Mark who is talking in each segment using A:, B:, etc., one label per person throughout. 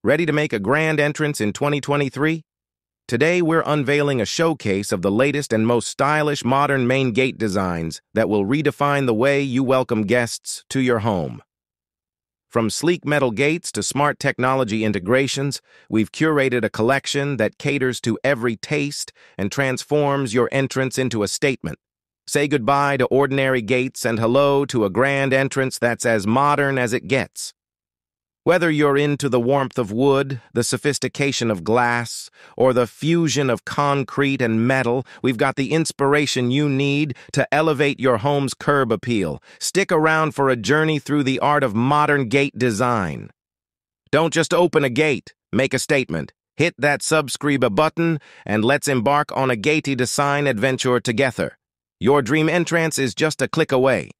A: Ready to make a grand entrance in 2023? Today, we're unveiling a showcase of the latest and most stylish modern main gate designs that will redefine the way you welcome guests to your home. From sleek metal gates to smart technology integrations, we've curated a collection that caters to every taste and transforms your entrance into a statement. Say goodbye to ordinary gates and hello to a grand entrance that's as modern as it gets. Whether you're into the warmth of wood, the sophistication of glass, or the fusion of concrete and metal, we've got the inspiration you need to elevate your home's curb appeal. Stick around for a journey through the art of modern gate design. Don't just open a gate, make a statement. Hit that subscribe button, and let's embark on a gatey design adventure together. Your dream entrance is just a click away.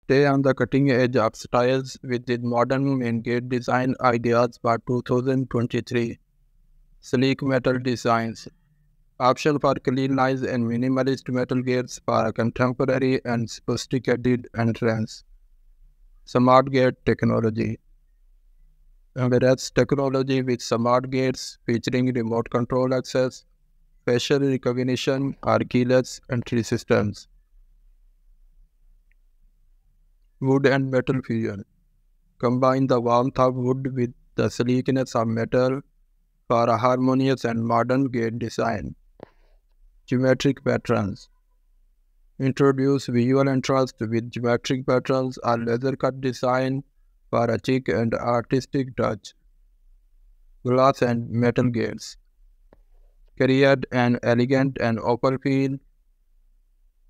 B: Stay on the cutting edge of styles with the modern main gate design ideas for 2023. Sleek metal designs. Option for clean lines and minimalist metal gates for a contemporary and sophisticated entrance. Smart gate technology. Embrace technology with smart gates featuring remote control access, facial recognition, or keyless entry systems. Wood and metal fusion. Combine the warmth of wood with the sleekness of metal for a harmonious and modern gate design. Geometric patterns. Introduce visual interest with geometric patterns or laser-cut design for a chic and artistic touch. Glass and metal gates. Create an elegant and open feel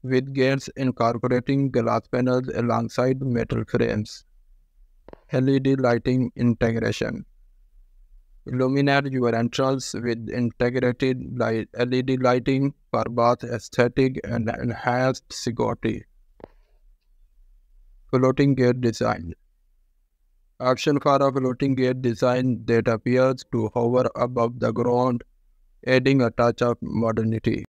B: with gates incorporating glass panels alongside metal frames. LED lighting integration. Illuminate your entrance with integrated LED lighting for both aesthetic and enhanced security. Floating gate design. Option for a floating gate design that appears to hover above the ground, adding a touch of modernity.